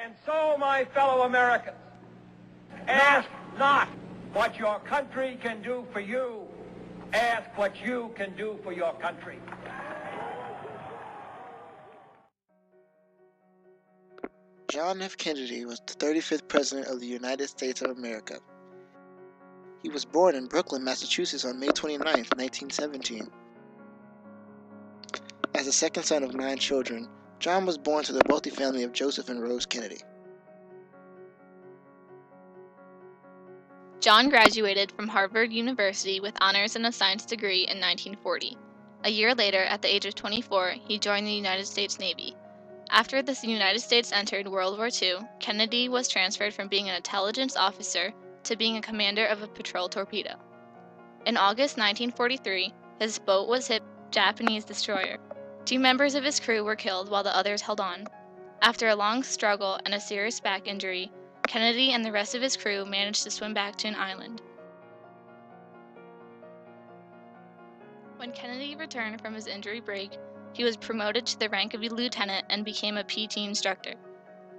And so, my fellow Americans, ask not what your country can do for you. Ask what you can do for your country. John F. Kennedy was the 35th President of the United States of America. He was born in Brooklyn, Massachusetts on May 29, 1917. As the second son of 9 children, John was born to the wealthy family of Joseph and Rose Kennedy. John graduated from Harvard University with honors and a science degree in 1940. A year later, at the age of 24, he joined the United States Navy. After the United States entered World War II, Kennedy was transferred from being an intelligence officer to being a commander of a patrol torpedo. In August 1943, his boat was hit by a Japanese destroyer. 2 members of his crew were killed while the others held on. After a long struggle and a serious back injury, Kennedy and the rest of his crew managed to swim back to an island. When Kennedy returned from his injury break, he was promoted to the rank of a lieutenant and became a PT instructor.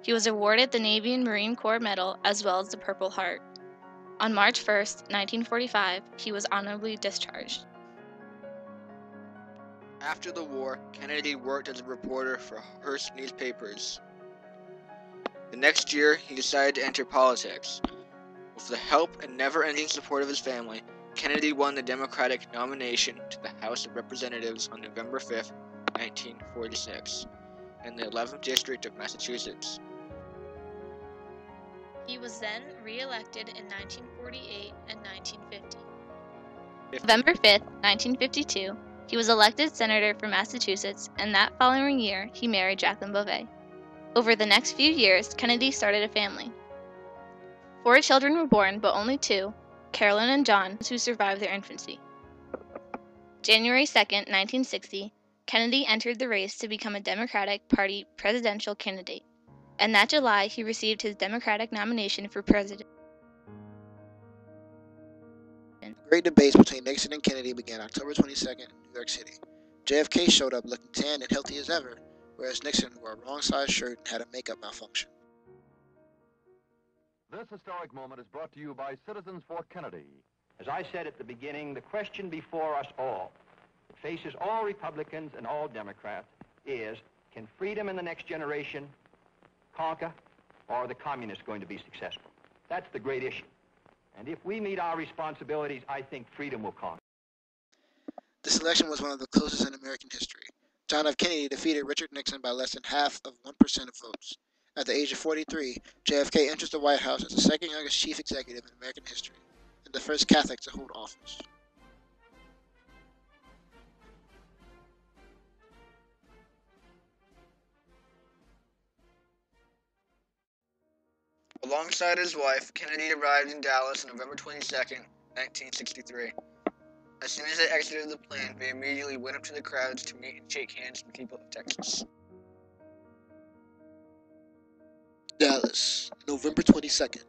He was awarded the Navy and Marine Corps Medal as well as the Purple Heart. On March 1, 1945, he was honorably discharged. After the war, Kennedy worked as a reporter for Hearst newspapers. The next year, he decided to enter politics. With the help and never-ending support of his family, Kennedy won the Democratic nomination to the House of Representatives on November 5, 1946, in the 11th District of Massachusetts. He was then re-elected in 1948 and 1950. November 5, 1952, he was elected senator for Massachusetts, and that following year, he married Jacqueline Bouvet. Over the next few years, Kennedy started a family. 4 children were born, but only 2, Carolyn and John, who survived their infancy. January 2, 1960, Kennedy entered the race to become a Democratic Party presidential candidate, and that July he received his Democratic nomination for president. The great debates between Nixon and Kennedy began October 22nd in New York City. JFK showed up looking tan and healthy as ever, whereas Nixon wore a wrong-sized shirt and had a makeup malfunction. This historic moment is brought to you by Citizens for Kennedy. As I said at the beginning, the question before us all, that faces all Republicans and all Democrats, is, can freedom in the next generation conquer, or are the communists going to be successful? That's the great issue. And if we meet our responsibilities, I think freedom will conquer. This election was one of the closest in American history. John F. Kennedy defeated Richard Nixon by less than half of 1% of votes. At the age of 43, JFK enters the White House as the second youngest chief executive in American history, and the first Catholic to hold office. Alongside his wife, Kennedy arrived in Dallas on November 22, 1963. As soon as they exited the plane, they immediately went up to the crowds to meet and shake hands with the people of Texas. Dallas, November 22nd,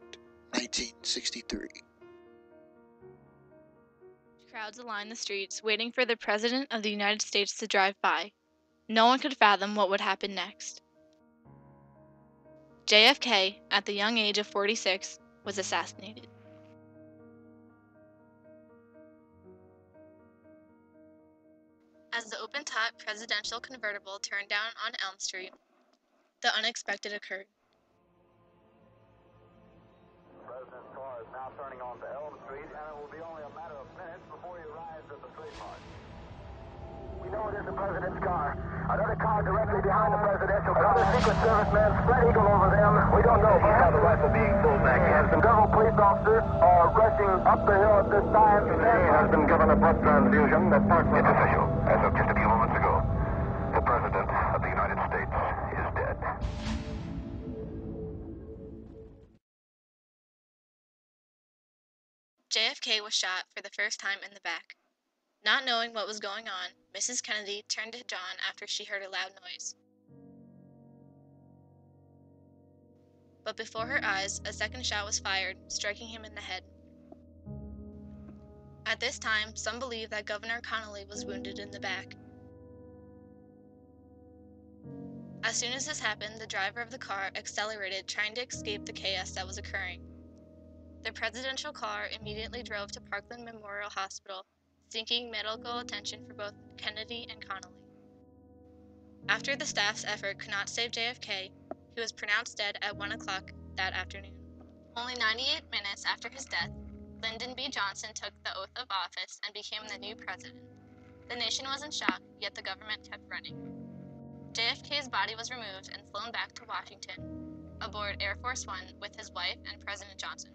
1963. Crowds lined the streets, waiting for the President of the United States to drive by. No one could fathom what would happen next. JFK, at the young age of 46, was assassinated. As the open-top presidential convertible turned down on Elm Street, the unexpected occurred. The President's car is now turning onto Elm Street, and it will be only a matter of minutes before he arrives at the trademark. We know it is the President's car. Another car directly behind the presidential car. Another Secret Service man spread eagle over them. We don't know. He saw the rifle being pulled back. And some several police officers are rushing up the hill at this time. He has been given a blood transfusion. It's official. As of just a few moments ago, the President of the United States is dead. JFK was shot for the first time in the back. Not knowing what was going on, Mrs. Kennedy turned to John after she heard a loud noise. But before her eyes, a second shot was fired, striking him in the head. At this time, some believe that Governor Connolly was wounded in the back. As soon as this happened, the driver of the car accelerated, trying to escape the chaos that was occurring. The presidential car immediately drove to Parkland Memorial Hospital, seeking medical attention for both Kennedy and Connally. After the staff's effort could not save JFK, he was pronounced dead at 1 o'clock that afternoon. Only 98 minutes after his death, Lyndon B. Johnson took the oath of office and became the new president. The nation was in shock, yet the government kept running. JFK's body was removed and flown back to Washington aboard Air Force One with his wife and President Johnson.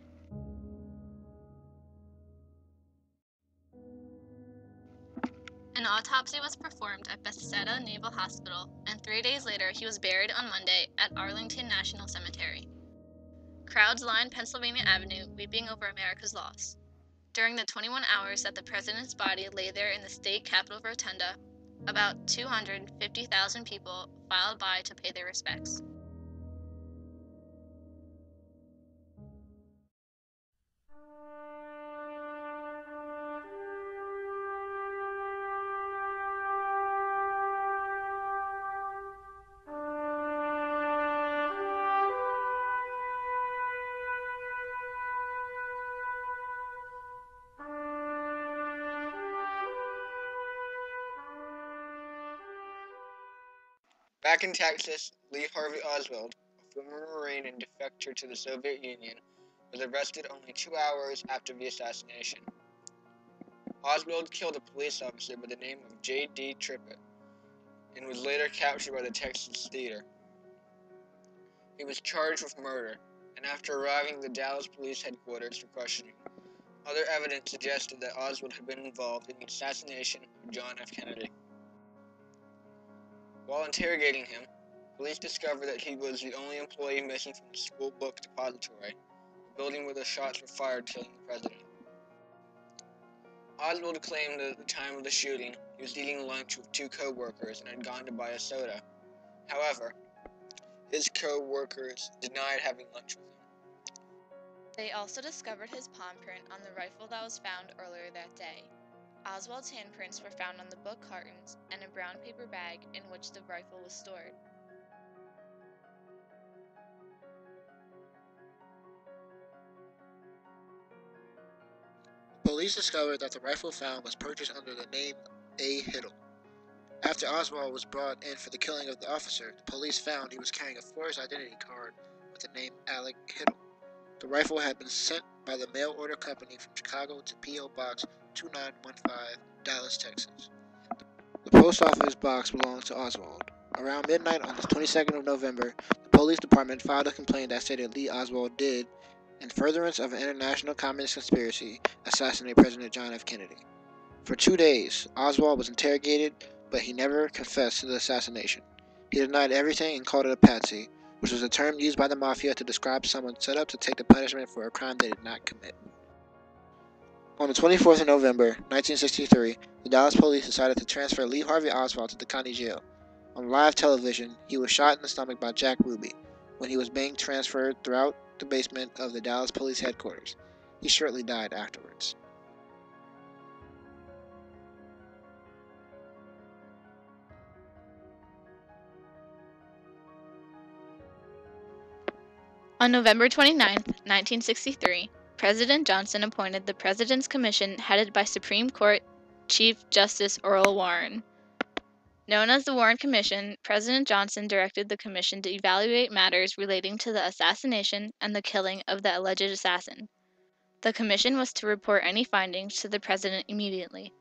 An autopsy was performed at Bethesda Naval Hospital, and 3 days later he was buried on Monday at Arlington National Cemetery. Crowds lined Pennsylvania Avenue, weeping over America's loss. During the 21 hours that the president's body lay there in the state capitol rotunda, about 250,000 people filed by to pay their respects. Back in Texas, Lee Harvey Oswald, a former Marine and defector to the Soviet Union, was arrested only 2 hours after the assassination. Oswald killed a police officer by the name of J.D. Trippett and was later captured by the Texas Theater. He was charged with murder, and after arriving at the Dallas Police Headquarters for questioning, other evidence suggested that Oswald had been involved in the assassination of John F. Kennedy. While interrogating him, police discovered that he was the only employee missing from the school book depository, the building where the shots were fired, killing the president. Oswald claimed that at the time of the shooting, he was eating lunch with 2 co-workers and had gone to buy a soda. However, his co-workers denied having lunch with him. They also discovered his palm print on the rifle that was found earlier that day. Oswald's handprints were found on the book cartons and a brown paper bag in which the rifle was stored. Police discovered that the rifle found was purchased under the name A. Hiddle. After Oswald was brought in for the killing of the officer, the police found he was carrying a forged identity card with the name Alec Hiddle. The rifle had been sent by the mail order company from Chicago to P.O. Box 2915, Dallas, Texas. The post office box belonged to Oswald. Around midnight on the 22nd of November, the police department filed a complaint that stated Lee Oswald did, in furtherance of an international communist conspiracy, assassinate President John F. Kennedy. For 2 days, Oswald was interrogated, but he never confessed to the assassination. He denied everything and called it a patsy, which was a term used by the mafia to describe someone set up to take the punishment for a crime they did not commit. On the 24th of November, 1963, the Dallas police decided to transfer Lee Harvey Oswald to the county jail. On live television, he was shot in the stomach by Jack Ruby when he was being transferred throughout the basement of the Dallas police headquarters. He shortly died afterwards. On November 29, 1963, President Johnson appointed the President's Commission headed by Supreme Court Chief Justice Earl Warren. Known as the Warren Commission, President Johnson directed the commission to evaluate matters relating to the assassination and the killing of the alleged assassin. The commission was to report any findings to the president immediately.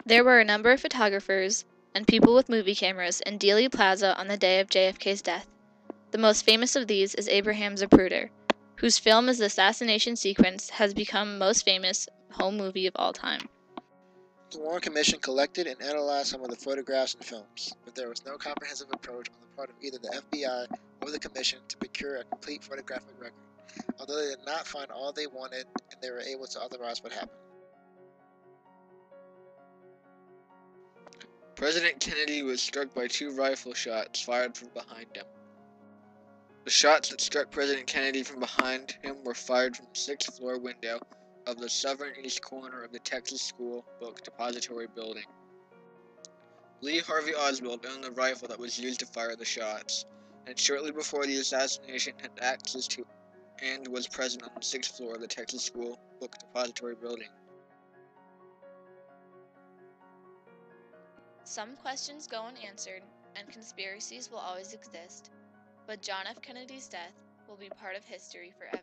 There were a number of photographers and people with movie cameras in Dealey Plaza on the day of JFK's death. The most famous of these is Abraham Zapruder, whose film as the assassination sequence has become most famous home movie of all time. The Warren Commission collected and analyzed some of the photographs and films, but there was no comprehensive approach on the part of either the FBI or the Commission to procure a complete photographic record, although they did not find all they wanted and they were able to authorize what happened. President Kennedy was struck by 2 rifle shots fired from behind him. The shots that struck President Kennedy from behind him were fired from the 6th floor window of the southern east corner of the Texas School Book Depository building. Lee Harvey Oswald owned the rifle that was used to fire the shots, and shortly before the assassination had access to and was present on the 6th floor of the Texas School Book Depository building. Some questions go unanswered, and conspiracies will always exist, but John F. Kennedy's death will be part of history forever.